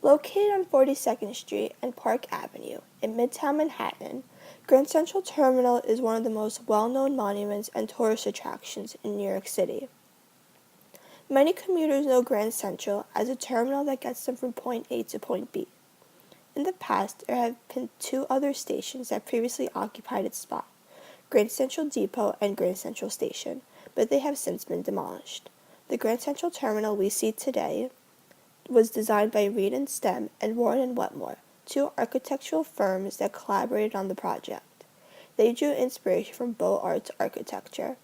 Located on 42nd Street and Park Avenue in Midtown Manhattan, Grand Central Terminal is one of the most well-known monuments and tourist attractions in New York City. Many commuters know Grand Central as a terminal that gets them from point A to point B. In the past, there have been two other stations that previously occupied its spot, Grand Central Depot and Grand Central Station, but they have since been demolished. The Grand Central Terminal we see today was designed by Reed and Stem and Warren and Wetmore, two architectural firms that collaborated on the project. They drew inspiration from Beaux Arts architecture.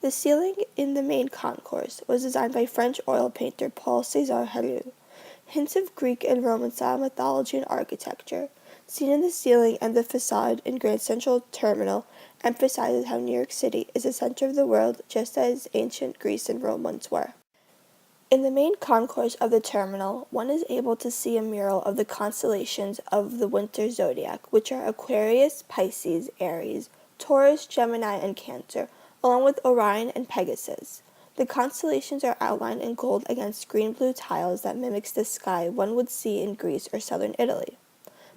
The ceiling in the main concourse was designed by French oil painter Paul César Herlieu. Hints of Greek and Roman style mythology and architecture, seen in the ceiling and the facade in Grand Central Terminal, emphasizes how New York City is the center of the world just as ancient Greece and Rome once were. In the main concourse of the terminal, one is able to see a mural of the constellations of the winter zodiac, which are Aquarius, Pisces, Aries, Taurus, Gemini, and Cancer, along with Orion and Pegasus. The constellations are outlined in gold against green-blue tiles that mimics the sky one would see in Greece or southern Italy.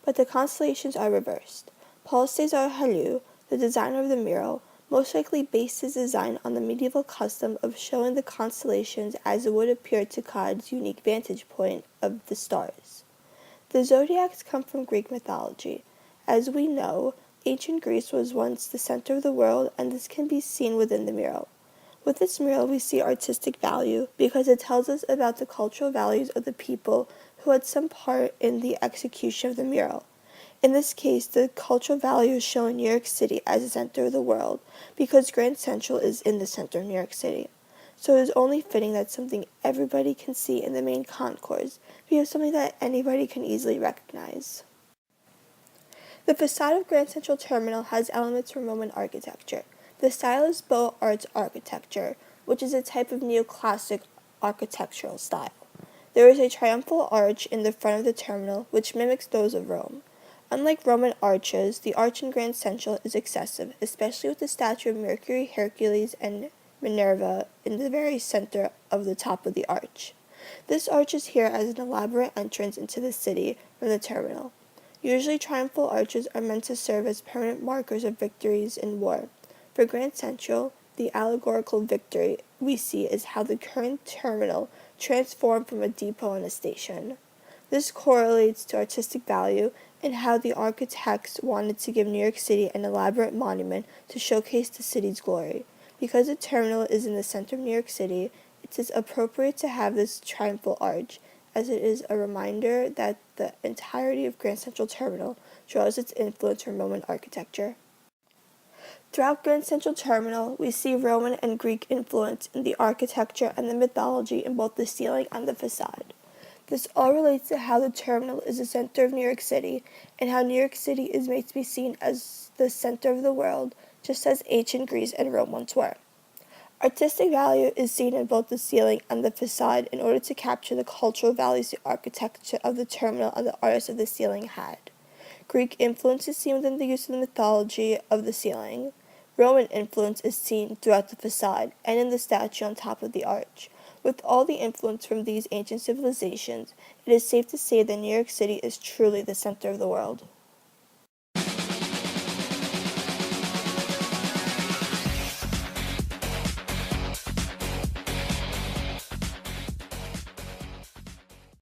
But the constellations are reversed. Paul César Herlieu, the designer of the mural, most likely based his design on the medieval custom of showing the constellations as it would appear to God's unique vantage point of the stars. The zodiacs come from Greek mythology. As we know, ancient Greece was once the center of the world, and this can be seen within the mural. With this mural, we see artistic value because it tells us about the cultural values of the people who had some part in the execution of the mural. In this case, the cultural value is showing New York City as the center of the world because Grand Central is in the center of New York City. So it is only fitting that something everybody can see in the main concourse because something that anybody can easily recognize. The facade of Grand Central Terminal has elements from Roman architecture. The style is Beaux Arts architecture, which is a type of neoclassic architectural style. There is a triumphal arch in the front of the terminal, which mimics those of Rome. Unlike Roman arches, the arch in Grand Central is excessive, especially with the statue of Mercury, Hercules, and Minerva in the very center of the top of the arch. This arch is here as an elaborate entrance into the city from the terminal. Usually triumphal arches are meant to serve as permanent markers of victories in war. For Grand Central, the allegorical victory we see is how the current terminal transformed from a depot and a station. This correlates to artistic value and how the architects wanted to give New York City an elaborate monument to showcase the city's glory. Because the terminal is in the center of New York City, it is appropriate to have this triumphal arch, as it is a reminder that the entirety of Grand Central Terminal draws its influence from Roman architecture. Throughout Grand Central Terminal, we see Roman and Greek influence in the architecture and the mythology in both the ceiling and the facade. This all relates to how the terminal is the center of New York City and how New York City is made to be seen as the center of the world, just as ancient Greece and Rome once were. Artistic value is seen in both the ceiling and the facade in order to capture the cultural values the architecture of the terminal and the artists of the ceiling had. Greek influence is seen within the use of the mythology of the ceiling. Roman influence is seen throughout the facade and in the statue on top of the arch. With all the influence from these ancient civilizations, it is safe to say that New York City is truly the center of the world.